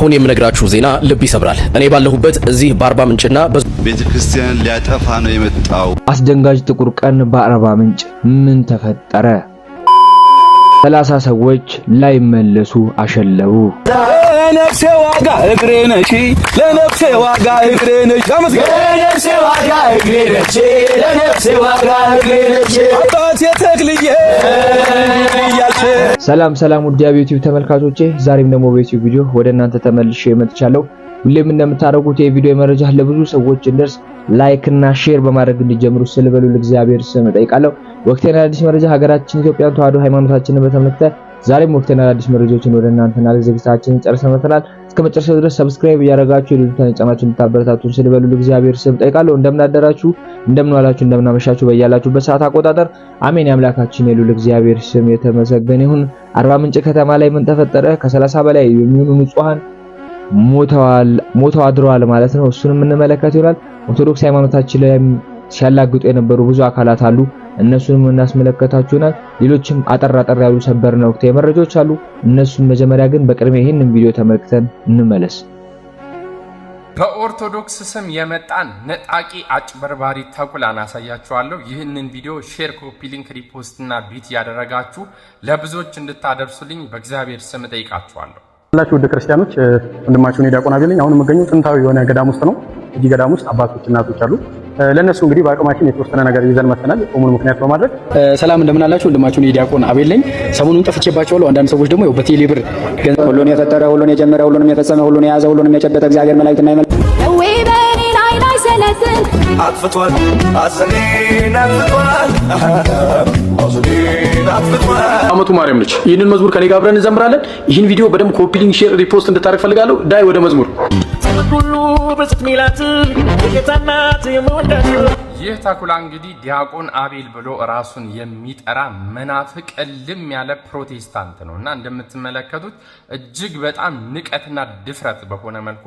አሁን የምነግራችሁ ዜና ልብ ይሰብራል። እኔ ባለሁበት እዚህ በአርባ ምንጭና ቤተክርስቲያን ሊያጠፋ ነው የመጣው። አስደንጋጭ ጥቁር ቀን በአርባ ምንጭ ምን ተፈጠረ? 30 ሰዎች ላይመለሱ አሸለቡ። ለነፍሴ ዋጋ እግሬ ነሽ፣ ለነፍሴ ዋጋ እግሬ ነሽ፣ ለነፍሴ ዋጋ እግሬ ነሽ፣ ለነፍሴ ዋጋ እግሬ ነሽ አባቴ ተክልዬ እያልሽ። ሰላም ውድ የዩቲዩብ ተመልካቾቼ፣ ዛሬም ደግሞ በዩቲዩብ ቪዲዮ ወደ እናንተ ተመልሼ መጥቻለሁ። ሁሌም እንደምታደርጉት የቪዲዮ መረጃ ለብዙ ሰዎች እንደርስ ላይክ እና ሼር በማድረግ እንዲጀምሩ ስለበሉ ለእግዚአብሔር ስም ጠይቃለሁ። ወቅታዊና አዲስ መረጃ ሀገራችን ኢትዮጵያን ተዋህዶ ሃይማኖታችንን በተመለከተ ዛሬም ወቅታዊና አዲስ መረጃዎችን ወደ እናንተና ለዝግጅታችን ጨርሰን መጥተናል። እስከ መጨረሻው ድረስ ሰብስክራይብ ያደረጋችሁ የሉታን ጫናችሁን እንድታበረታቱን ስለበሉ ለእግዚአብሔር ስም ጠይቃለሁ። እንደምን አደራችሁ፣ እንደምን ዋላችሁ፣ እንደምን አመሻችሁ በያላችሁበት ሰዓት አቆጣጠር አሜን። የአምላካችን የሉል እግዚአብሔር ስም የተመሰገነ ይሁን። አርባ ምንጭ ከተማ ላይ ምን ተፈጠረ? ከ30 በላይ የሚሆኑ ንጹሃን ሞተው አድረዋል ማለት ነው። እሱንም እንመለከት ይሆናል። ኦርቶዶክስ ሃይማኖታችን ላይ ሲያላግጡ የነበሩ ብዙ አካላት አሉ። እነሱንም እናስመለከታችሁናል። ሌሎችም አጠር ያሉ ሰበር ነው ወቅታዊ መረጃዎች አሉ። እነሱን መጀመሪያ ግን በቅድሚያ ይሄንን ቪዲዮ ተመልክተን እንመለስ። በኦርቶዶክስ ስም የመጣን ነጣቂ አጭበርባሪ ተኩላን አሳያችኋለሁ። ይህንን ቪዲዮ ሼር፣ ኮፒ ሊንክ፣ ሪፖስት እና ቢት ያደረጋችሁ ለብዙዎች እንድታደርሱልኝ በእግዚአብሔር ስም ጠይቃችኋለሁ። ሁላችሁ ወደ ክርስቲያኖች ወንድማችሁ ዲያቆን አቤል ነኝ። አሁን የምገኘው ጥንታዊ የሆነ ገዳም ውስጥ ነው። እዚህ ገዳም ውስጥ አባቶች እናቶች አሉ። ለነሱ እንግዲህ በአቅማችን የተወሰነ ነገር ይዘን መጥተናል። ጾሙን ምክንያት በማድረግ ሰላም እንደምን አላችሁ? ወንድማችሁ ዲያቆን አቤል ነኝ። ሰሞኑን ጠፍቼባችኋለሁ። አንዳንድ ሰዎች ደግሞ በቴሌ ብር ሁሉን የፈጠረ ሁሉን የጀመረ ሁሉንም የፈጸመ ሁሉን የያዘ ሁሉንም የጨበጠ እግዚአብሔር መላእክትና አጥፍቷል አዘኔን አጥፍቷል። አመቱ ማርያም ነች። ይህንን መዝሙር ከኔ ጋር አብረን እንዘምራለን። ይህን ቪዲዮ በደንብ ኮፒ ሊንክ፣ ሼር፣ ሪፖስት እንድታደርግ ፈልጋለሁ። ዳይ ወደ መዝሙር ይህ ተኩላ እንግዲህ ዲያቆን አቤል ብሎ ራሱን የሚጠራ መናፍቅ እልም ያለ ፕሮቴስታንት ነው እና እንደምትመለከቱት እጅግ በጣም ንቀትና ድፍረት በሆነ መልኩ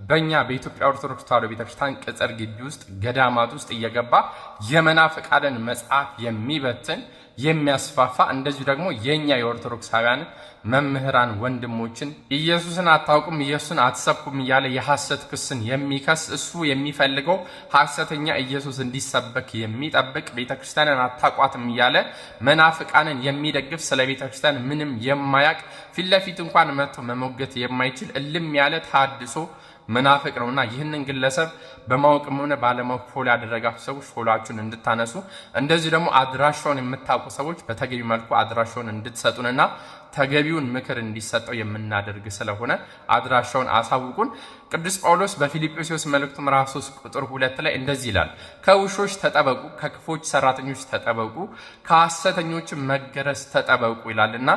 በእኛ በኢትዮጵያ ኦርቶዶክስ ተዋህዶ ቤተክርስቲያን ቅጽር ግቢ ውስጥ ገዳማት ውስጥ እየገባ የመናፍቃንን መጽሐፍ የሚበትን የሚያስፋፋ እንደዚሁ ደግሞ የኛ የኦርቶዶክሳውያን መምህራን ወንድሞችን ኢየሱስን አታውቁም፣ ኢየሱስን አትሰብኩም እያለ የሐሰት ክስን የሚከስ እሱ የሚፈልገው ሐሰተኛ ኢየሱስ እንዲሰበክ የሚጠብቅ ቤተክርስቲያንን አታቋትም እያለ መናፍቃንን የሚደግፍ ስለ ቤተክርስቲያን ምንም የማያቅ ፊት ለፊት እንኳን መጥቶ መሞገት የማይችል እልም ያለ ታድሶ መናፍቅ ነውና ይህንን ግለሰብ በማወቅም ሆነ ባለማወቅ ፎሎ ያደረጋችሁ ሰዎች ፎሎአችሁን እንድታነሱ እንደዚህ ደግሞ አድራሻውን የምታውቁ ሰዎች በተገቢ መልኩ አድራሻውን እንድትሰጡንና ተገቢውን ምክር እንዲሰጠው የምናደርግ ስለሆነ አድራሻውን አሳውቁን። ቅዱስ ጳውሎስ በፊልጵስዩስ መልእክቱ ምዕራፍ 3 ቁጥር 2 ላይ እንደዚህ ይላል፣ ከውሾች ተጠበቁ፣ ከክፎች ሰራተኞች ተጠበቁ፣ ከሐሰተኞች መገረዝ ተጠበቁ ይላልና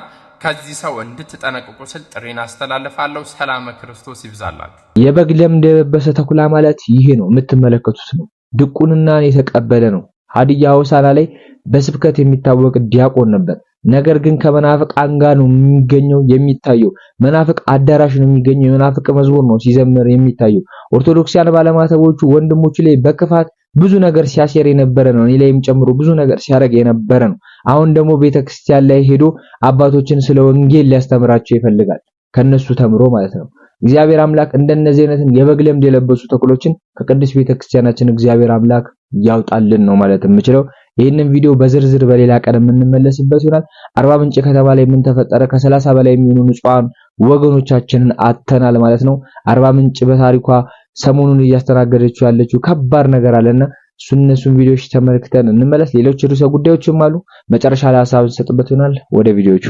ከዚህ ሰው እንድትጠነቅቁ ስል ጥሬን አስተላልፋለሁ። ሰላም ክርስቶስ ይብዛላችሁ። የበግ ለምድ የለበሰ ተኩላ ማለት ይሄ ነው፣ የምትመለከቱት ነው። ድቁንናን የተቀበለ ነው። ሀዲያ ሆሳዕና ላይ በስብከት የሚታወቅ ዲያቆን ነበር። ነገር ግን ከመናፍቃን ጋር ነው የሚገኘው የሚታየው። መናፍቅ አዳራሽ ነው የሚገኘው። የመናፍቅ መዝሙር ነው ሲዘምር የሚታየው። ኦርቶዶክሲያን ባለማተቦቹ ወንድሞቹ ላይ በክፋት ብዙ ነገር ሲያሴር የነበረ ነው። እኔ ላይም ጨምሮ ብዙ ነገር ሲያረግ የነበረ ነው። አሁን ደግሞ ቤተክርስቲያን ላይ ሄዶ አባቶችን ስለ ወንጌል ሊያስተምራቸው ይፈልጋል፣ ከነሱ ተምሮ ማለት ነው። እግዚአብሔር አምላክ እንደነዚህ አይነትን የበግ ለምድ የለበሱ ተኩሎችን ከቅዱስ ቤተክርስቲያናችን እግዚአብሔር አምላክ ያውጣልን ነው ማለት የምችለው። ይህንን ቪዲዮ በዝርዝር በሌላ ቀን የምንመለስበት ይሆናል። አርባ ምንጭ ከተማ ላይ ምን ተፈጠረ? ከ30 በላይ የሚሆኑ ንጹሃን ወገኖቻችንን አተናል ማለት ነው። አርባ ምንጭ በታሪኳ ሰሞኑን እያስተናገደችው ያለችው ከባድ ነገር አለና እነሱን ቪዲዮዎች ተመልክተን እንመለስ። ሌሎች ርዕሰ ጉዳዮችም አሉ። መጨረሻ ላይ ሐሳብ እንሰጥበት ይሆናል። ወደ ቪዲዮቹ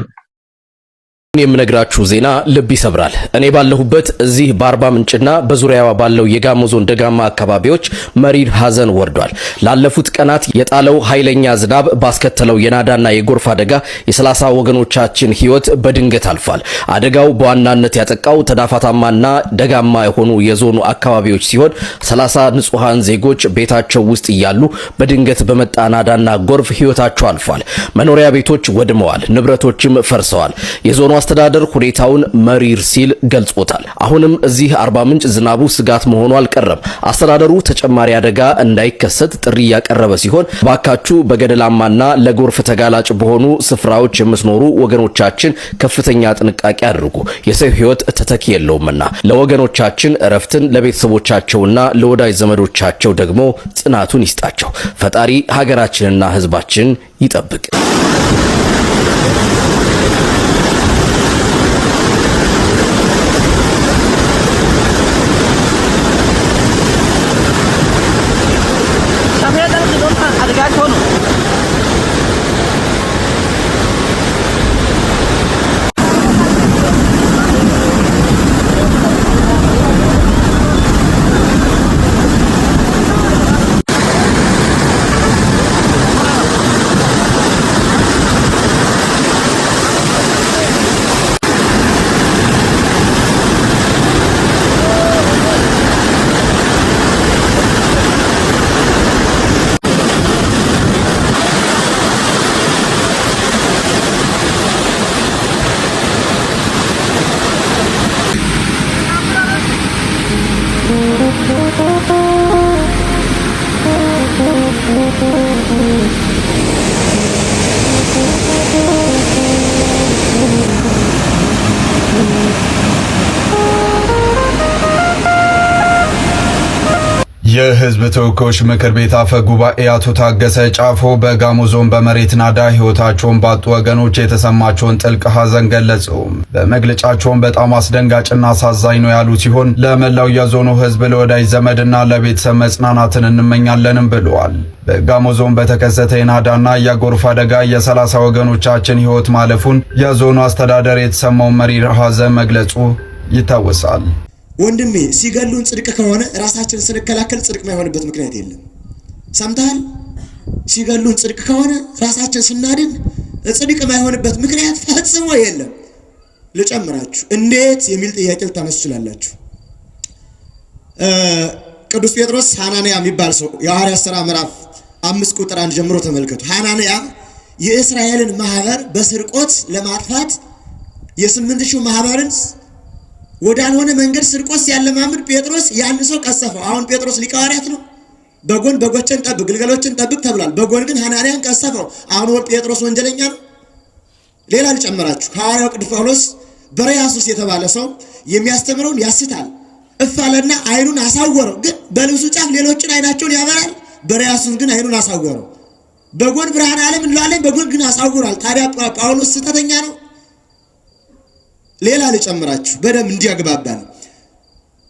የምነግራችሁ ዜና ልብ ይሰብራል። እኔ ባለሁበት እዚህ በአርባ ምንጭና በዙሪያዋ ባለው የጋሞ ዞን ደጋማ አካባቢዎች መሪር ሐዘን ወርዷል። ላለፉት ቀናት የጣለው ኃይለኛ ዝናብ ባስከተለው የናዳና የጎርፍ አደጋ የ30 ወገኖቻችን ሕይወት በድንገት አልፏል። አደጋው በዋናነት ያጠቃው ተዳፋታማና ደጋማ የሆኑ የዞኑ አካባቢዎች ሲሆን 30 ንጹሃን ዜጎች ቤታቸው ውስጥ እያሉ በድንገት በመጣ ናዳና ጎርፍ ሕይወታቸው አልፏል። መኖሪያ ቤቶች ወድመዋል፣ ንብረቶችም ፈርሰዋል። የዞኑ አስተዳደር ሁኔታውን መሪር ሲል ገልጾታል። አሁንም እዚህ አርባ ምንጭ ዝናቡ ስጋት መሆኑ አልቀረም። አስተዳደሩ ተጨማሪ አደጋ እንዳይከሰት ጥሪ ያቀረበ ሲሆን ባካችሁ በገደላማና ለጎርፍ ተጋላጭ በሆኑ ስፍራዎች የምትኖሩ ወገኖቻችን ከፍተኛ ጥንቃቄ አድርጉ። የሰው ሕይወት ተተኪ የለውምና ለወገኖቻችን እረፍትን፣ ለቤተሰቦቻቸውና ለወዳጅ ዘመዶቻቸው ደግሞ ጽናቱን ይስጣቸው። ፈጣሪ ሀገራችንና ሕዝባችን ይጠብቅ። የህዝብ ተወካዮች ምክር ቤት አፈ ጉባኤ አቶ ታገሰ ጫፎ በጋሞ ዞን በመሬት ናዳ ህይወታቸውን ባጡ ወገኖች የተሰማቸውን ጥልቅ ሐዘን ገለጹ። በመግለጫቸውም በጣም አስደንጋጭና አሳዛኝ ነው ያሉ ሲሆን ለመላው የዞኑ ህዝብ፣ ለወዳጅ ዘመድና ለቤተሰብ መጽናናትን እንመኛለንም ብለዋል። በጋሞ ዞን በተከሰተ የናዳና የጎርፍ አደጋ የ30 ወገኖቻችን ህይወት ማለፉን የዞኑ አስተዳደር የተሰማውን መሪር ሐዘን መግለጹ ይታወሳል። ወንድሜ ሲገሉን ጽድቅ ከሆነ ራሳችንን ስንከላከል ጽድቅ ማይሆንበት ምክንያት የለም። ሰምታል? ሲገሉን ጽድቅ ከሆነ ራሳችንን ስናድን ጽድቅ ማይሆንበት ምክንያት ፈጽሞ የለም። ልጨምራችሁ እንዴት የሚል ጥያቄ ልታነሱ ትችላላችሁ። ቅዱስ ጴጥሮስ ሐናንያ የሚባል ሰው የሐዋርያት ሥራ ምዕራፍ 5 ቁጥር 1 ጀምሮ ተመልከቱ። ሐናንያ የእስራኤልን ማህበር በስርቆት ለማጥፋት የ8000 ማህበርን ወዳልሆነ መንገድ ስርቆት ሲያለማምድ ጴጥሮስ ያን ሰው ቀሰፈው። አሁን ጴጥሮስ ሊቀ ሐዋርያት ነው። በጎን በጎችን ጠብቅ፣ ግልገሎችን ጠብቅ ተብሏል። በጎን ግን ሐናንያን ቀሰፈው። አሁን ጴጥሮስ ወንጀለኛ ነው። ሌላ ልጨምራችሁ። ሐዋርያው ቅዱስ ጳውሎስ በርያሱስ የተባለ ሰው የሚያስተምረውን ያስታል። እፋለና አይኑን አሳወረው። ግን በልብሱ ጫፍ ሌሎችን አይናቸውን ያበራል። በርያሱስ ግን አይኑን አሳወረው። በጎን ብርሃን ዓለም እንላለን፣ በጎን ግን አሳውሯል። ታዲያ ጳውሎስ ስተተኛ ነው? ሌላ ልጨምራችሁ በደም እንዲያግባባን።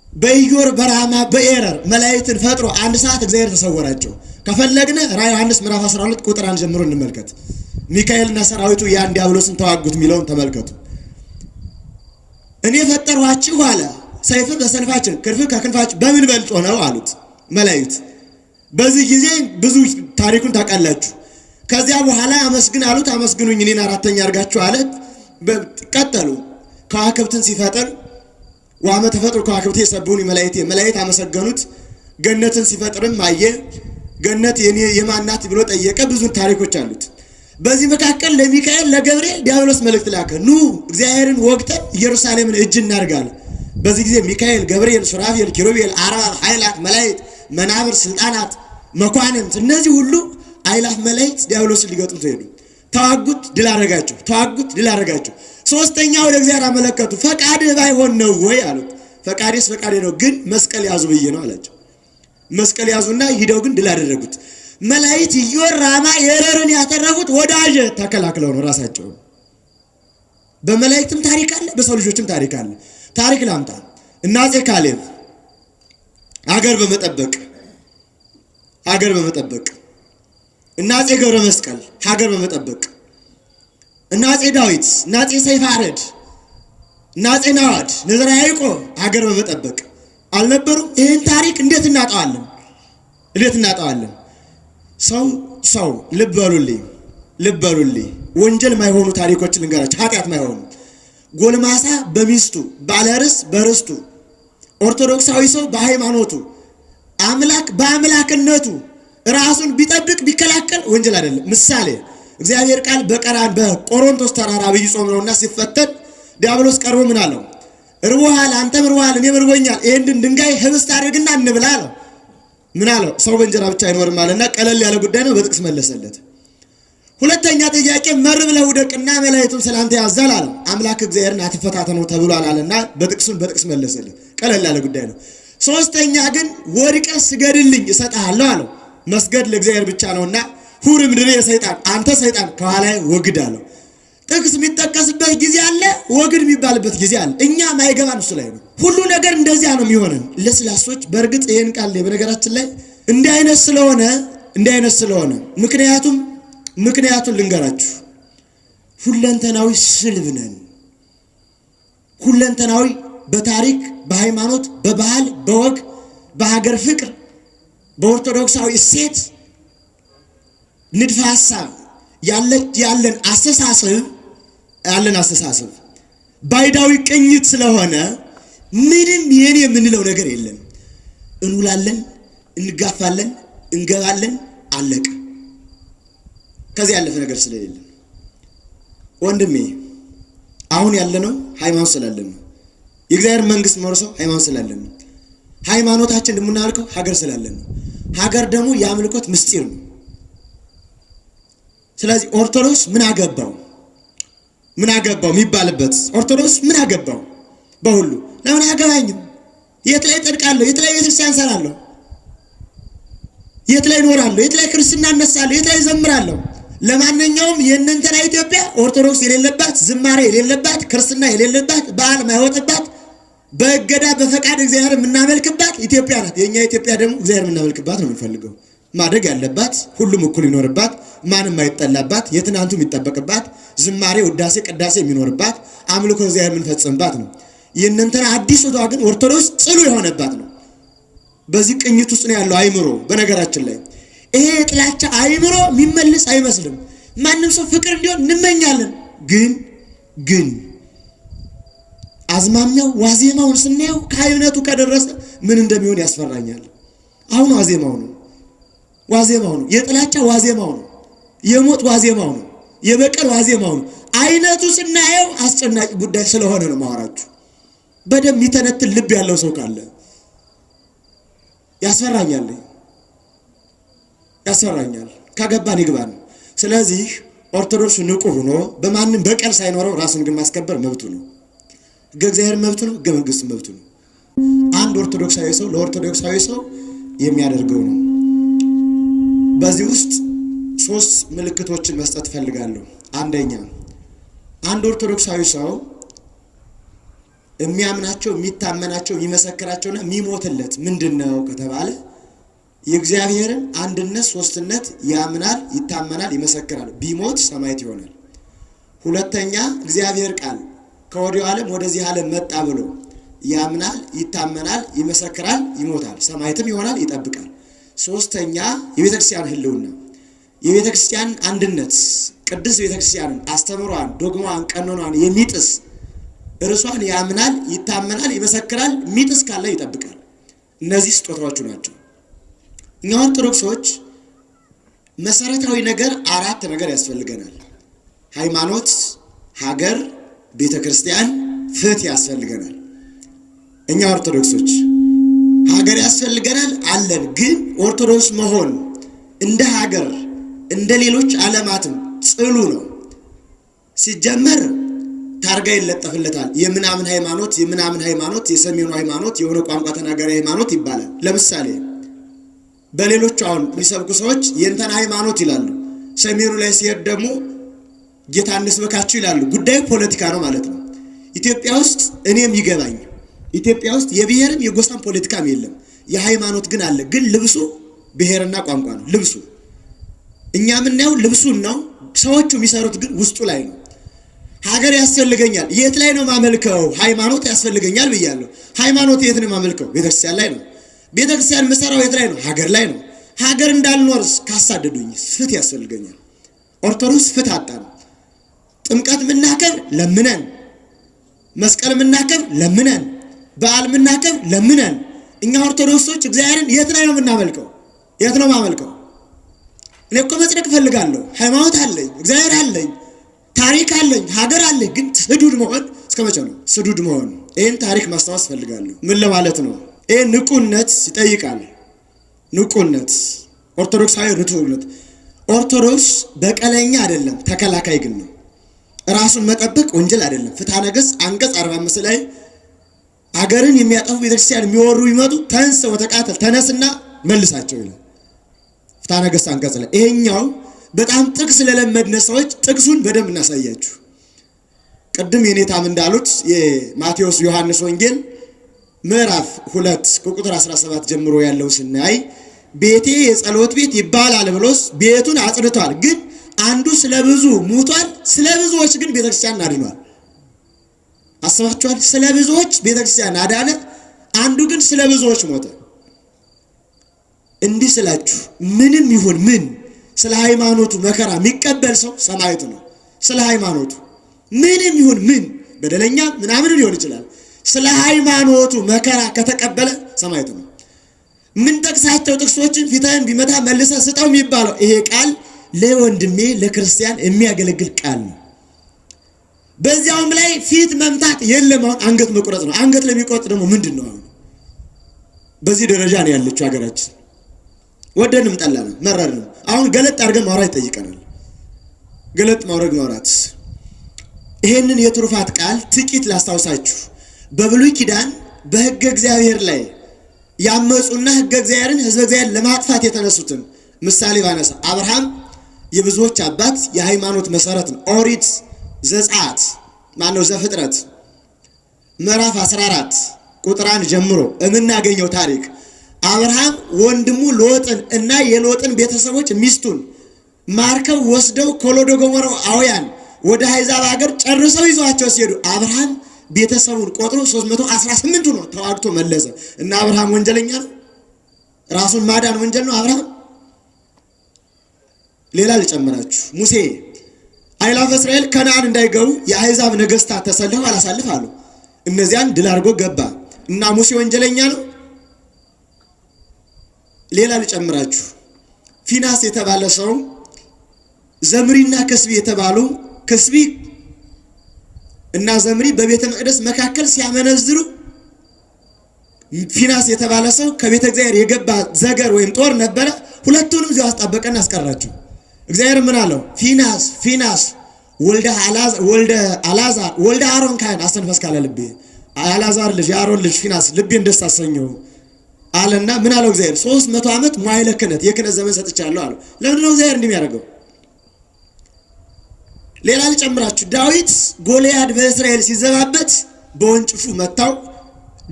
በኢዮር በራማ በኤረር መላእክትን ፈጥሮ አንድ ሰዓት እግዚአብሔር ተሰወራቸው። ከፈለግነ ራዕይ ዮሐንስ ምዕራፍ 12 ቁጥር 1 ጀምሮ እንመልከት። ሚካኤልና ሰራዊቱ ያን ዲያብሎስን ተዋጉት የሚለውን ተመልከቱ። እኔ ፈጠርኋችሁ አለ፣ ሰይፍ በሰልፋችን ክንፍ ከክንፋችን በምን በልጦ ነው አሉት መላእክት። በዚህ ጊዜ ብዙ ታሪኩን ታውቃላችሁ። ከዚያ በኋላ አመስግን አሉት። አመስግኑኝ እኔን አራተኛ አድርጋችሁ አለ። ቀጠሉ። ከዋክብትን ሲፈጥር ዋመ ተፈጥሮ ከዋክብት የሰቡን መላእክት አመሰገኑት። ገነትን ሲፈጥርም አየ። ገነት የማናት ብሎ ጠየቀ። ብዙ ታሪኮች አሉት። በዚህ መካከል ለሚካኤል ለገብርኤል ዲያብሎስ መልእክት ላከ። ኑ እግዚአብሔርን ወግተን ኢየሩሳሌምን እጅ እናርጋለን። በዚህ ጊዜ ሚካኤል፣ ገብርኤል፣ ሱራፌል፣ ኪሩቤል፣ አርባብ ኃይላት መላእክት፣ መናብር፣ ስልጣናት፣ መኳንንት እነዚህ ሁሉ ኃይላት መላእክት ዲያብሎስን ሊገጥሙት ሄዱ። ተዋጉት፣ ድል አደረጋቸው። ተዋጉት፣ ድል አደረጋቸው። ሶስተኛ ወደ እግዚአብሔር አመለከቱ። ፈቃድህ ባይሆን ነው ወይ አሉት። ፈቃዴስ ፈቃዴ ነው፣ ግን መስቀል ያዙ ብዬ ነው አላቸው። መስቀል ያዙና ሂደው ግን ድል አደረጉት። መላእክት ኢዮር ራማ ኤረርን ያተረፉት ወዳጅ ተከላክለው ነው ራሳቸው። በመላእክትም ታሪክ አለ፣ በሰው ልጆችም ታሪክ አለ። ታሪክ ላምጣ። አፄ ካሌብ አገር በመጠበቅ አፄ ገብረ መስቀል ሀገር በመጠበቅ አፄ ዳዊት፣ አፄ ሰይፈ አረድ፣ አፄ ናዖድ፣ ንዝራ ያዕቆብ ሀገር በመጠበቅ አልነበሩም? ይህን ታሪክ እንዴት እናጣዋለን? ሰው ልብ በሉልኝ። ወንጀል ማይሆኑ ታሪኮችን ልንገራችሁ። ኃጢአት ማይሆኑ ጎልማሳ በሚስቱ ባለርስ በርስቱ ኦርቶዶክሳዊ ሰው በሃይማኖቱ አምላክ በአምላክነቱ ራሱን ቢጠብቅ ቢከላከል ወንጀል አይደለም። ምሳሌ እግዚአብሔር ቃል በቆሮንቶስ ተራራ ዐቢይ ጾም ነውና ሲፈተን ዲያብሎስ ቀርቦ ምን አለው? እርቦሃል፣ አንተም እርቦሃል፣ እኔም እርቦኛል፣ ይሄንን ድንጋይ ህብስት አድርግና እንብላ አለው። ምን አለው? ሰው በእንጀራ ብቻ አይኖርም አለና ቀለል ያለ ጉዳይ ነው፣ በጥቅስ መለሰለት። ሁለተኛ ጥያቄ መርብ ለውደቅና መላእክቱን ሰላምታ ያዛል አለው። አምላክ እግዚአብሔርን አትፈታተነው ተብሏል አለና በጥቅስ መለሰለት። ቀለል ያለ ጉዳይ ነው። ሶስተኛ ግን ወድቀህ ስገድልኝ እሰጥሃለሁ አለው። መስገድ ለእግዚአብሔር ብቻ ነውና ሁር ምድር የሰይጣን አንተ ሰይጣን ከኋላዬ ወግድ አለው። ጥቅስ የሚጠቀስበት ጊዜ አለ፣ ወግድ የሚባልበት ጊዜ አለ። እኛ ማይገባን እሱ ላይ ነው። ሁሉ ነገር እንደዚያ ነው የሚሆነን ለስላሶች። በእርግጥ ይሄን ቃል በነገራችን ላይ እንዲህ አይነት ስለሆነ ምክንያቱን ልንገራችሁ። ሁለንተናዊ ስልብ ነን። ሁለንተናዊ በታሪክ በሃይማኖት በባህል በወግ በሀገር ፍቅር በኦርቶዶክሳዊ እሴት ንድፈ ሐሳብ ያለን አስተሳሰብ ባይዳዊ ቅኝት ስለሆነ ምንም የኔ የምንለው ነገር የለም። እንውላለን፣ እንጋፋለን፣ እንገባለን፣ አለቀ። ከዚህ ያለፈ ነገር ስለሌለ ወንድሜ አሁን ያለነው ሃይማኖት ስላለን ነው። የእግዚአብሔር መንግስት መርሶ ሃይማኖት ስላለን ነው። ሃይማኖታችን እንደምናልከው ሀገር ስላለን ነው። ሀገር ደግሞ የአምልኮት ምስጢር ነው። ስለዚህ ኦርቶዶክስ ምን አገባው የሚባልበት ኦርቶዶክስ ምን አገባው በሁሉ ለምን አያገባኝም? የት ላይ ጠድቃለሁ? የት ላይ ቤተክርስቲያን ሰራለሁ? የት ላይ ኖራለሁ? የት ላይ ክርስትና እነሳለሁ? የት ላይ ዘምራለሁ? ለማንኛውም የእነንተና ኢትዮጵያ ኦርቶዶክስ የሌለባት፣ ዝማሬ የሌለባት፣ ክርስትና የሌለባት፣ በዓል ማይወጥባት፣ በእገዳ በፈቃድ እግዚአብሔር የምናመልክባት ኢትዮጵያ ናት። የኛ ኢትዮጵያ ደግሞ እግዚአብሔር የምናመልክባት ነው የምንፈልገው። ማደግ ያለባት፣ ሁሉም እኩል ይኖርባት፣ ማንም አይጠላባት፣ የትናንቱ የሚጠበቅባት፣ ዝማሬ ውዳሴ ቅዳሴ የሚኖርባት፣ አምልኮ እግዚአብሔር የምንፈጽምባት ነው። የእነንተና አዲስ ወቷ ግን ኦርቶዶክስ ጽሉ የሆነባት ነው። በዚህ ቅኝት ውስጥ ነው ያለው አይምሮ። በነገራችን ላይ ይሄ የጥላቻ አይምሮ የሚመለስ አይመስልም። ማንም ሰው ፍቅር እንዲሆን እንመኛለን። ግን አዝማሚያው ዋዜማውን ስናየው ከአይነቱ ከደረሰ ምን እንደሚሆን ያስፈራኛል። አሁን ዋዜማው ነው። የጥላቻ ዋዜማው ነው። የሞት ዋዜማው ነው። የበቀል ዋዜማው ነው። አይነቱ ስናየው አስጨናቂ ጉዳይ ስለሆነ ነው ማወራችሁ። በደም የሚተነትን ልብ ያለው ሰው ካለ ያስፈራኛል። ከገባን ይግባን። ስለዚህ ኦርቶዶክስ ንቁ ሆኖ በማንም በቀል ሳይኖረው ራሱን ግን ማስከበር መብቱ ነው። ሕገ እግዚአብሔር መብቱ ነው። ሕገ መንግስት መብቱ ነው። አንድ ኦርቶዶክሳዊ ሰው ለኦርቶዶክሳዊ ሰው የሚያደርገው ነው። በዚህ ውስጥ 3 ምልክቶችን መስጠት ፈልጋለሁ። አንደኛ አንድ ኦርቶዶክሳዊ ሰው የሚያምናቸው የሚታመናቸው የሚመሰክራቸውና የሚሞትለት ምንድነው ከተባለ የእግዚአብሔርን አንድነት ሶስትነት ያምናል፣ ይታመናል፣ ይመሰክራል። ቢሞት ሰማዕት ይሆናል። ሁለተኛ እግዚአብሔር ቃል ከወዲያው ዓለም ወደዚህ ዓለም መጣ ብሎ ያምናል፣ ይታመናል፣ ይመሰክራል፣ ይሞታል፣ ሰማዕትም ይሆናል፣ ይጠብቃል። ሶስተኛ የቤተክርስቲያን ህልውና፣ የቤተክርስቲያን አንድነት፣ ቅድስት ቤተክርስቲያንን አስተምሯን፣ ዶግማዋን፣ ቀኖኗን የሚጥስ እርሷን ያምናል፣ ይታመናል፣ ይመሰክራል፣ የሚጥስ ካለ ይጠብቃል። እነዚህ ስጦታዎቹ ናቸው። እኛ ኦርቶዶክሶች መሰረታዊ ነገር 4 ነገር ያስፈልገናል። ሃይማኖት፣ ሀገር፣ ቤተክርስቲያን፣ ፍትህ ያስፈልገናል። እኛ ኦርቶዶክሶች ሀገር ያስፈልገናል አለን። ግን ኦርቶዶክስ መሆን እንደ ሀገር እንደ ሌሎች ዓለማትም ጽሉ ነው። ሲጀመር ታርጋ ይለጠፍለታል። የምናምን ሃይማኖት፣ የሰሜኑ ሃይማኖት፣ የሆነ ቋንቋ ተናጋሪ ሃይማኖት ይባላል። ለምሳሌ በሌሎች አሁን የሚሰብኩ ሰዎች የእንተን ሃይማኖት ይላሉ። ሰሜኑ ላይ ሲሄድ ደግሞ ጌታ እንስበካችሁ ይላሉ። ጉዳዩ ፖለቲካ ነው ማለት ነው። ኢትዮጵያ ውስጥ እኔም ይገባኝ፣ ኢትዮጵያ ውስጥ የብሔርም የጎሳም ፖለቲካም የለም። የሃይማኖት ግን አለ። ግን ልብሱ ብሔርና ቋንቋ ነው ልብሱ። እኛ የምናየው ልብሱን ነው። ሰዎቹ የሚሰሩት ግን ውስጡ ላይ ነው። ሀገር ያስፈልገኛል። የት ላይ ነው ማመልከው? ሃይማኖት ያስፈልገኛል ብያለሁ። ሃይማኖት የት ነው ማመልከው? ቤተክርስቲያን ላይ ነው። ቤተክርስቲያን መሰራው የት ላይ ነው? ሀገር ላይ ነው። ሀገር እንዳልኖርስ ካሳደዱኝ ፍትህ ያስፈልገኛል። ኦርቶዶክስ ፍትህ አጣን። ጥምቀት ምናከብር ለምነን፣ መስቀል ምናከብር ለምነን፣ በዓል ምናከብር ለምነን። እኛ ኦርቶዶክሶች እግዚአብሔርን የት ላይ ነው የምናመልከው? የት ነው ማመልከው? እኔ እኮ መጽደቅ እፈልጋለሁ። ሃይማኖት አለኝ፣ እግዚአብሔር አለኝ፣ ታሪክ አለኝ፣ ሀገር አለኝ። ግን ስዱድ መሆን እስከ መቼ ነው ስዱድ መሆን? ይህን ታሪክ ማስታወስ ፈልጋለሁ። ምን ለማለት ነው? ይህ ንቁነት ይጠይቃል። ንቁነት፣ ኦርቶዶክሳዊ ንቁነት። ኦርቶዶክስ በቀለኛ አይደለም፣ ተከላካይ ግን ነው። ራሱን መጠበቅ ወንጀል አይደለም። ፍትሐ ነገሥት አንቀጽ 45 ላይ አገርን የሚያጠፉ ቤተክርስቲያን የሚወሩ ይመጡ ተንስ ወተቃተል፣ ተነስና መልሳቸው ይላል ፍትሐ ነገሥት አንቀጽ ላይ። ይሄኛው በጣም ጥቅስ ለለመድነ ሰዎች ጥቅሱን በደንብ እናሳያችሁ። ቅድም የኔታም እንዳሉት የማቴዎስ ዮሐንስ ወንጌል ምዕራፍ 2 ከቁጥር 17 ጀምሮ ያለው ስናይ ቤቴ የጸሎት ቤት ይባላል ብሎስ ቤቱን አጽድቷል። ግን አንዱ ስለብዙ ሙቷል፣ ስለብዙዎች ግን ቤተክርስቲያን አድኗል። አስባችኋል? ስለብዙዎች ቤተክርስቲያን አዳነ፣ አንዱ ግን ስለብዙዎች ሞተ። እንዲህ ስላችሁ ምንም ይሁን ምን ስለ ሃይማኖቱ መከራ የሚቀበል ሰው ሰማዕት ነው። ስለ ሃይማኖቱ ምንም ይሁን ምን በደለኛ ምናምን ሊሆን ይችላል። ስለ ሃይማኖቱ መከራ ከተቀበለ ሰማዕት ነው። ምን ጠቅሳቸው ጥቅሶችን ፊትህን ቢመታ መልሰህ ስጠው የሚባለው ይሄ ቃል ለወንድሜ ለክርስቲያን የሚያገለግል ቃል ነው። በዚያውም ላይ ፊት መምታት የለም። አሁን አንገት መቁረጥ ነው። አንገት ለሚቆርጥ ደግሞ ምንድን ነው? አሁን በዚህ ደረጃ ነው ያለችው ሀገራችን። ወደንም ጠላንም መረርንም አሁን ገለጥ አድርገን ማውራት ይጠይቀናል። ገለጥ ማውራት ይሄንን የትሩፋት ቃል ጥቂት ላስታውሳችሁ። በብሉይ ኪዳን በሕገ እግዚአብሔር ላይ ያመጹና ሕገ እግዚአብሔርን ሕዝበ እግዚአብሔር ለማጥፋት የተነሱትን ምሳሌ ባነሳ አብርሃም የብዙዎች አባት የሃይማኖት መሰረት ነው። ኦሪት ዘጸአት ማነው ዘፍጥረት ምዕራፍ 14 ቁጥር 1 ጀምሮ የምናገኘው ታሪክ አብርሃም ወንድሙ ሎጥን እና የሎጥን ቤተሰቦች ሚስቱን ማርከው ወስደው ኮሎዶ ጎሞራውያን ወደ አሕዛብ ሀገር ጨርሰው ይዘዋቸው ሲሄዱ አብርሃም ቤተሰቡን ቆጥሮ 318 ነው ተዋግቶ መለሰ። እና አብርሃም ወንጀለኛ ነው? ራሱን ማዳን ወንጀል ነው አብርሃም? ሌላ ልጨምራችሁ። ሙሴ አእላፈ እስራኤል ከነዓን እንዳይገቡ የአሕዛብ ነገስታት ተሰልፈው አላሳልፍ አሉ። እነዚያን ድል አድርጎ ገባ። እና ሙሴ ወንጀለኛ ነው? ሌላ ልጨምራችሁ። ፊናስ የተባለ ሰው ዘምሪና ከስቢ የተባሉ ከስቢ እና ዘምሪ በቤተ መቅደስ መካከል ሲያመነዝሩ ፊናስ የተባለ ሰው ከቤተ እግዚአብሔር የገባ ዘገር ወይም ጦር ነበረ። ሁለቱንም እዚያው አስጣበቀና አስቀራቸው። እግዚአብሔር ምን አለው? ፊናስ ወልደ አልዓዛር ወልደ አሮን ካህን አስተንፈስ ካለ ልቤ አልዓዛር ልጅ የአሮን ልጅ ፊናስ ልቤን ደስ አሰኘው አለና ምን አለው እግዚአብሔር? 300 ዓመት መዋዕለ ክህነት የክህነት ዘመን ሰጥቻለሁ አለው። ለምንድን ነው እግዚአብሔር እንደሚያደርገው? ሌላ ልጨምራችሁ። ዳዊት ጎልያድ በእስራኤል ሲዘባበት በወንጭፉ መታው።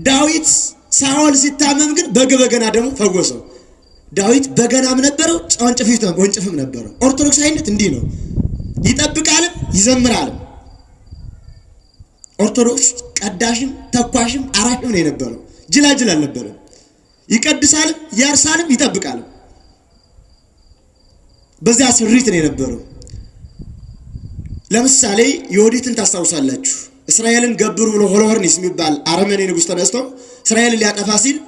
ዳዊት ሳኦል ሲታመም ግን በገና ደግሞ ፈወሰው። ዳዊት በገናም ነበረው፣ ወንጭፍም ነበረው። ኦርቶዶክሳዊነት እንዲህ ነው። ይጠብቃልም ይዘምራልም። ኦርቶዶክስ ቀዳሽም ተኳሽም አራሽም ነው የነበረው። ጅላጅል አልነበረም። ይቀድሳልም ያርሳልም ይጠብቃልም። በዚያ ስሪት ነው የነበረው። ለምሳሌ ዮዲትን ታስታውሳላችሁ። እስራኤልን ገብሩ ብሎ ሆሎሆርኒስ የሚባል አረመኔ ንጉስ ተነስቶ እስራኤልን ሊያጠፋ ሲል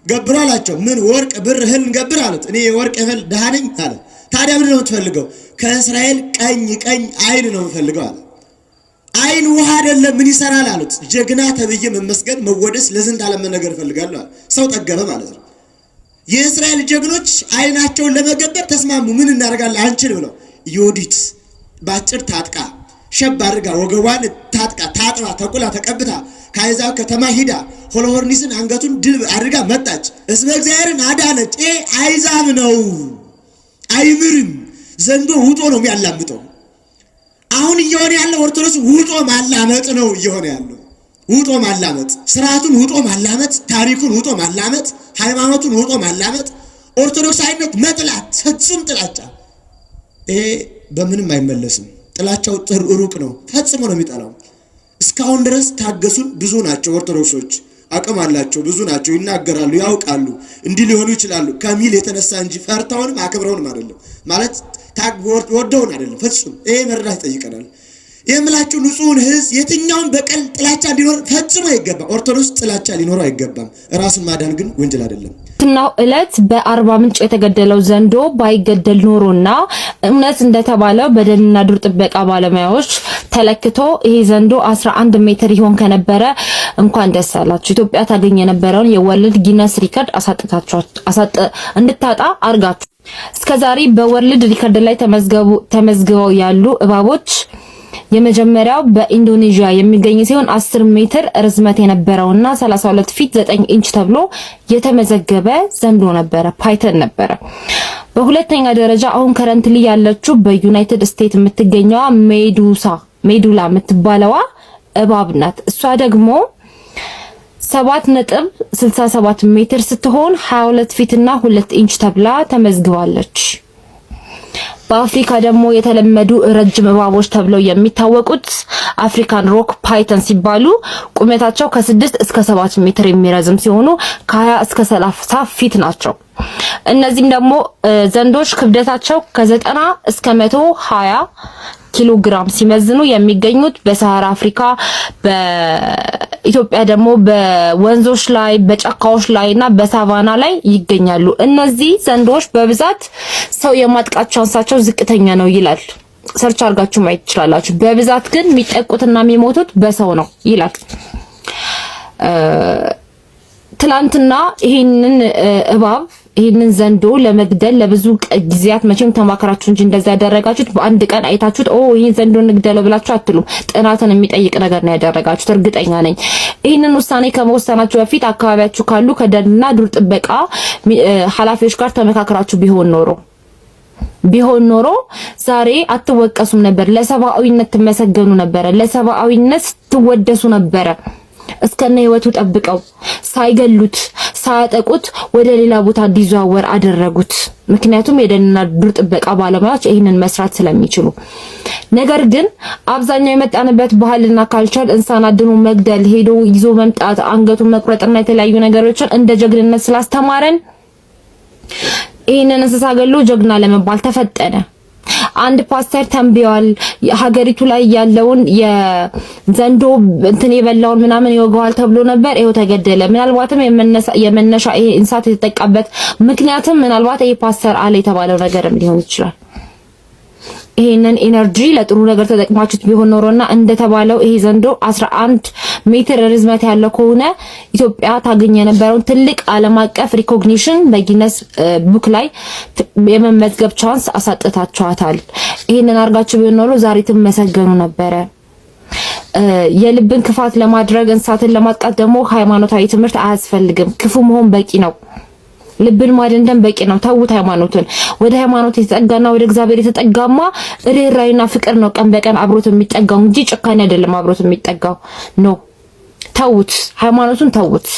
ገብሩ አላቸው። ምን ወርቅ ብር እህል እንገብር አሉት። እኔ የወርቅ እህል ድሃ ነኝ አለ። ታዲያ ምን ነው የምትፈልገው? ከእስራኤል ቀኝ አይን ነው የምፈልገው አለ። አይን ውሃ አይደለም ምን ይሰራል አሉት። ጀግና ተብዬ መመስገን መወደስ ለዝንት ዓለም ነገር እፈልጋለሁ አለ። ሰው ጠገበ ማለት ነው። የእስራኤል ጀግኖች አይናቸውን ለመገበር ተስማሙ። ምን እናደርጋለን አንችል ብለው ዮዲት ባጭር ታጥቃ ሸብ አድርጋ ወገቧን ታጥቃ ታጥባ ተቁላ ተቀብታ ከአሕዛብ ከተማ ሂዳ ሆሎሆርኒስን አንገቱን ድል አድርጋ መጣች። እስመ እግዚአብሔርን አዳነች። አሕዛብ ነው አይምርም። ዘንዶ ውጦ ነው የሚያላምጠው። አሁን እየሆነ ያለው ኦርቶዶክስ ውጦ ማላመጥ ነው እየሆነ ያለው። ውጦ ማላመጥ፣ ስርዓቱን ውጦ ማላመጥ፣ ታሪኩን ውጦ ማላመጥ፣ ሃይማኖቱን ውጦ ማላመጥ፣ ኦርቶዶክሳዊነት መጥላት፣ ፍጹም ጥላቻ። ይሄ በምንም አይመለስም። ጥላቻው ሩቅ ነው፣ ፈጽሞ ነው የሚጠላው። እስካሁን ድረስ ታገሱን። ብዙ ናቸው ኦርቶዶክሶች፣ አቅም አላቸው፣ ብዙ ናቸው፣ ይናገራሉ፣ ያውቃሉ፣ እንዲህ ሊሆኑ ይችላሉ ከሚል የተነሳ እንጂ ፈርተውንም አክብረውንም አይደለም። ማለት ወደውን አይደለም። ፍጹም ይሄ መረዳት ይጠይቀናል። የምላችሁ ንጹህን ሕዝብ የትኛውን በቀል ጥላቻ እንዲኖር ፈጽሞ አይገባም። ኦርቶዶክስ ጥላቻ ሊኖረው አይገባም። ራሱን ማዳን ግን ወንጀል አይደለም። ትናው ዕለት በአርባ ምንጭ የተገደለው ዘንዶ ባይገደል ኖሮና እውነት እንደተባለው በደንና ዱር ጥበቃ ባለሙያዎች ተለክቶ ይሄ ዘንዶ 11 ሜትር ይሆን ከነበረ እንኳን ደስ አላችሁ። ኢትዮጵያ ታገኝ የነበረውን የወርልድ ጊነስ ሪከርድ እንድታጣ አርጋችሁ። እስከዛሬ በወርልድ ሪከርድ ላይ ተመዝግበው ያሉ እባቦች የመጀመሪያው በኢንዶኔዥያ የሚገኝ ሲሆን 10 ሜትር ርዝመት የነበረውና 32 ፊት 9 ኢንች ተብሎ የተመዘገበ ዘንዶ ነበረ፣ ፓይተን ነበረ። በሁለተኛ ደረጃ አሁን ከረንትሊ ያለችው በዩናይትድ ስቴትስ የምትገኘዋ ሜዱላ የምትባለዋ እባብ ናት። እሷ ደግሞ 7.67 ሜትር ስትሆን 22 ፊት እና 2 ኢንች ተብላ ተመዝግባለች። በአፍሪካ ደግሞ የተለመዱ ረጅም እባቦች ተብለው የሚታወቁት አፍሪካን ሮክ ፓይተን ሲባሉ ቁመታቸው ከ6 እስከ 7 ሜትር የሚረዝም ሲሆኑ ከ20 እስከ 30 ፊት ናቸው። እነዚህም ደግሞ ዘንዶች ክብደታቸው ከ90 እስከ 120 ኪሎ ግራም ሲመዝኑ የሚገኙት በሰሃራ አፍሪካ፣ በኢትዮጵያ ደግሞ በወንዞች ላይ፣ በጫካዎች ላይና በሳቫና ላይ ይገኛሉ። እነዚህ ዘንዶች በብዛት ሰው የማጥቃት ቻንሳቸው ዝቅተኛ ነው ይላል። ሰርች አድርጋችሁ ማየት ትችላላችሁ። በብዛት ግን የሚጠቁትና የሚሞቱት በሰው ነው ይላል። ትላንትና ይህንን ዘንዶ ለመግደል ለብዙ ጊዜያት መቼም ተማከራችሁ እንጂ እንደዛ ያደረጋችሁት በአንድ ቀን አይታችሁት ይሄን ዘንዶ እንግደለው ብላችሁ አትሉም። ጥናትን የሚጠይቅ ነገር ነው ያደረጋችሁት፣ እርግጠኛ ነኝ። ይህንን ውሳኔ ከመወሰናችሁ በፊት አካባቢያችሁ ካሉ ከደንና ዱር ጥበቃ ኃላፊዎች ጋር ተመካከራችሁ ቢሆን ኖሮ ዛሬ አትወቀሱም ነበር። ለሰብአዊነት ትመሰገኑ ነበረ። ለሰብአዊነት ትወደሱ ነበረ። እስከነ ህይወቱ ጠብቀው ሳይገሉት ሳያጠቁት ወደ ሌላ ቦታ እንዲዘዋወር አደረጉት። ምክንያቱም የደንና ዱር ጥበቃ ባለሙያዎች ይህንን መስራት ስለሚችሉ። ነገር ግን አብዛኛው የመጣንበት ባህልና ካልቸር እንስሳን አድኖ መግደል፣ ሄዶ ይዞ መምጣት፣ አንገቱን መቁረጥና የተለያዩ ነገሮችን እንደ ጀግንነት ስላስተማረን ይህንን እንስሳ ገሎ ጀግና ለመባል ተፈጠነ። አንድ ፓስተር ተንብየዋል። ሀገሪቱ ላይ ያለውን የዘንዶ የበላውን ምናምን ይወጋዋል ተብሎ ነበር። ይሄው ተገደለ። ምናልባትም የመነሻ ይሄ እንስሳት የተጠቃበት ምክንያቱም ምናልባት ይሄ ፓስተር አለ የተባለው ነገርም ሊሆን ይችላል። ይሄንን ኢነርጂ ለጥሩ ነገር ተጠቅማችሁት ቢሆን ኖሮና እንደተባለው ይሄ ዘንዶ 11 ሜትር ርዝመት ያለው ከሆነ ኢትዮጵያ ታገኝ የነበረውን ትልቅ ዓለም አቀፍ ሪኮግኒሽን በጊነስ ቡክ ላይ የመመዝገብ ቻንስ አሳጥታችኋታል። ይሄንን አርጋችሁ ቢሆን ኖሮ ዛሬ ትመሰገኑ ነበረ። የልብን ክፋት ለማድረግ እንስሳትን ለማጥቃት ደግሞ ሃይማኖታዊ ትምህርት አያስፈልግም። ክፉ መሆን በቂ ነው። ልብን ማደንደን በቂ ነው። ተውት ሃይማኖትን። ወደ ሃይማኖት የተጠጋና ወደ እግዚአብሔር የተጠጋማ ርህራሄና ፍቅር ነው ቀን በቀን አብሮት የሚጠጋው እንጂ ጭካኔ አይደለም አብሮት የሚጠጋው ነው። ተውት፣ ሃይማኖቱን ተውት።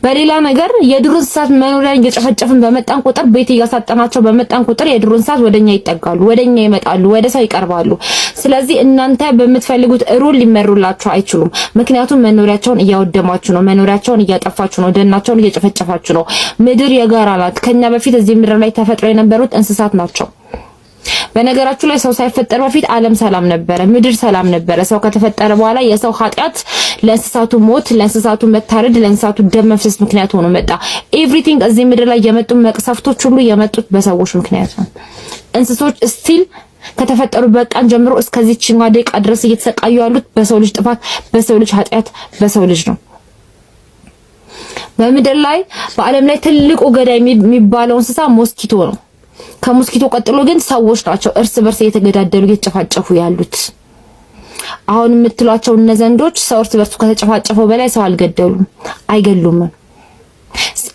በሌላ ነገር የዱር እንስሳት መኖሪያን እየጨፈጨፍን በመጣን ቁጥር ቤት እያሳጠናቸው በመጣን ቁጥር የዱር እንስሳት ወደኛ ይጠጋሉ፣ ወደኛ ይመጣሉ፣ ወደ ሰው ይቀርባሉ። ስለዚህ እናንተ በምትፈልጉት ሩል ሊመሩላችሁ አይችሉም። ምክንያቱም መኖሪያቸውን እያወደማችሁ ነው፣ መኖሪያቸውን እያጠፋችሁ ነው፣ ደናቸውን እየጨፈጨፋችሁ ነው። ምድር የጋራ ናት። ከኛ በፊት እዚህ ምድር ላይ ተፈጥሮ የነበሩት እንስሳት ናቸው። በነገራችሁ ላይ ሰው ሳይፈጠር በፊት ዓለም ሰላም ነበረ፣ ምድር ሰላም ነበረ። ሰው ከተፈጠረ በኋላ የሰው ኃጢአት ለእንስሳቱ ሞት፣ ለእንስሳቱ መታረድ፣ ለእንስሳቱ ደም መፍሰስ ምክንያት ሆኖ መጣ። ኤቭሪቲንግ እዚህ ምድር ላይ የመጡ መቅሰፍቶች ሁሉ የመጡት በሰዎች ምክንያት ነው። እንስሶች ስቲል ከተፈጠሩበት ቀን ጀምሮ እስከዚህች ደቂቃ ድረስ እየተሰቃዩ ያሉት በሰው ልጅ ጥፋት፣ በሰው ልጅ ኃጢአት፣ በሰው ልጅ ነው። በምድር ላይ በዓለም ላይ ትልቁ ገዳይ የሚባለው እንስሳ ሞስኪቶ ነው። ከሞስኪቶ ቀጥሎ ግን ሰዎች ናቸው እርስ በርስ እየተገዳደሉ እየተጨፋጨፉ ያሉት። አሁን የምትሏቸው እነ ዘንዶች ሰው እርስ በርሱ ከተጨፋጨፈው በላይ ሰው አልገደሉም፣ አይገሉም።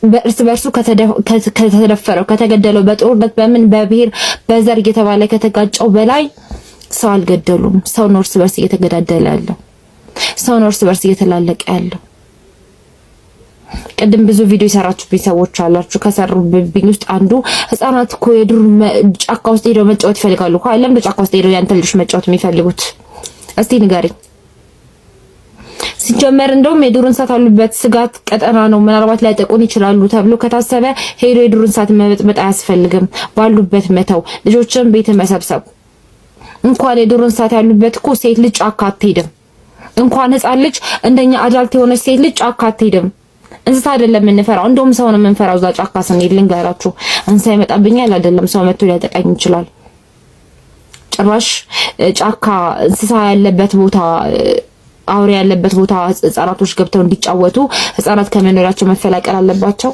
በእርስ በርሱ ከተደፈረው ከተገደለው በጦርነት በምን በብሔር በዘር እየተባለ ከተጋጨው በላይ ሰው አልገደሉም። ሰው ነው እርስ በርስ እየተገዳደለ ያለው፣ ሰው ነው እርስ በርስ እየተላለቀ ያለው። ቅድም ብዙ ቪዲዮ የሰራችሁብኝ ሰዎች አላችሁ። ከሰሩብኝ ውስጥ አንዱ ህፃናት እኮ የዱር ጫካ ውስጥ ሄደው መጫወት ይፈልጋሉ እኮ። አይደለም በጫካ ውስጥ ሄደው ያንተ ልጅ መጫወት የሚፈልጉት? እስቲ ንገሪኝ። ሲጀመር እንደውም የዱር እንስሳት አሉበት ስጋት ቀጠና ነው፣ ምናልባት ሊያጠቁን ይችላሉ ተብሎ ከታሰበ ሄዶ የዱር እንስሳት መበጥበጥ አያስፈልግም። ባሉበት መተው፣ ልጆችን ቤት መሰብሰብ። እንኳን የዱር እንስሳት ያሉበት እኮ ሴት ልጅ ጫካ አትሄድም። እንኳን ህፃን ልጅ እንደኛ አዳልት የሆነች ሴት ልጅ ጫካ አትሄድም። እንስሳ አይደለም የምንፈራው፣ እንደውም ሰው ነው የምንፈራው። እዛ ጫካ ስንሄድ ልንገራችሁ፣ እንስሳ ይመጣብኛል አይደለም ሰው መጥቶ ሊያጠቃኝ ይችላል። ጭራሽ ጫካ እንስሳ ያለበት ቦታ አውሬ ያለበት ቦታ ህፃናቶች ገብተው እንዲጫወቱ ህፃናት ከመኖራቸው መፈላቀል አለባቸው።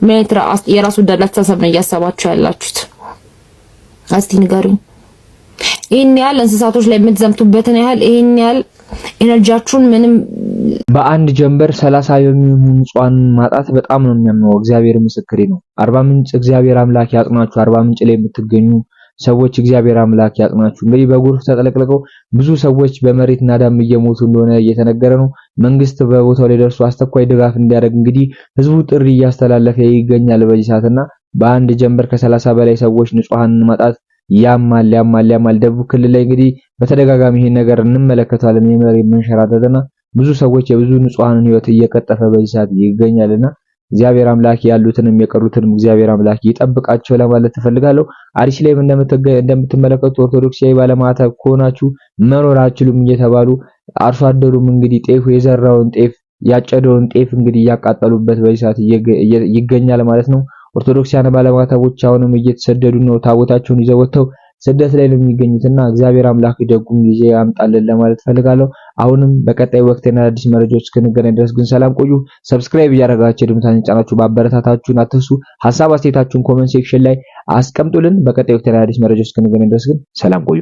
ሜትራ የራሱ ደላታ ተሰብ ነው እያሰባችሁ ያላችሁት? እስቲ ንገሩኝ። ይሄን ያህል እንስሳቶች ላይ የምትዘምቱበትን ያህል ይሄን ያህል ኤነርጂያችሁን ምንም በአንድ ጀንበር 30 የሚሆኑ ንጹሃን ማጣት በጣም ነው የሚያምነው። እግዚአብሔር ምስክሬ ነው። አርባ ምንጭ እግዚአብሔር አምላክ ያጽናችሁ። አርባ ምንጭ ላይ የምትገኙ ሰዎች እግዚአብሔር አምላክ ያጽናችሁ። እንግዲህ በጎርፍ ተጠለቅልቀው ብዙ ሰዎች በመሬት ናዳም እየሞቱ እንደሆነ እየተነገረ ነው። መንግስት በቦታው ላይ ደርሶ አስተኳይ ድጋፍ እንዲያደርግ እንግዲህ ህዝቡ ጥሪ እያስተላለፈ ይገኛል በዚህ ሰዓትና በአንድ ጀንበር ከ30 በላይ ሰዎች ንጹሃን ማጣት ያማል። ደቡብ ክልል ላይ እንግዲህ በተደጋጋሚ ይሄን ነገር እንመለከታለን። የመሬት መንሸራተትና ብዙ ሰዎች የብዙ ንጹሃንን ህይወት እየቀጠፈ በዚህ ሰዓት ይገኛልና እግዚአብሔር አምላክ ያሉትንም የቀሩትንም እግዚአብሔር አምላክ ይጠብቃቸው ለማለት ተፈልጋለሁ። አርሲ ላይ እንደምትመለከቱት ኦርቶዶክሳዊ ባለማተብ ከሆናችሁ መኖር አትችሉም እየተባሉ አርሶ አደሩም እንግዲህ ጤፍ የዘራውን ጤፍ ያጨደውን ጤፍ እንግዲህ እያቃጠሉበት በዚህ ሰዓት ይገኛል ማለት ነው። ኦርቶዶክሳውያን ባለማተቦች አሁንም እየተሰደዱ ነው። ታቦታቸውን ይዘው ወጥተው ስደት ላይ ነው የሚገኙትና እግዚአብሔር አምላክ ደጉም ጊዜ ያምጣልን ለማለት ፈልጋለሁ። አሁንም በቀጣይ ወቅትና አዲስ መረጃዎች እስክንገናኝ ድረስ ግን ሰላም ቆዩ። ሰብስክራይብ እያደረጋችሁ ድምታን ጫናችሁ ማበረታታችሁን አትርሱ። ሐሳብ አስተያየታችሁን ኮሜንት ሴክሽን ላይ አስቀምጡልን። በቀጣይ ወቅትና አዲስ መረጃዎች እስክንገናኝ ድረስ ግን ሰላም ቆዩ።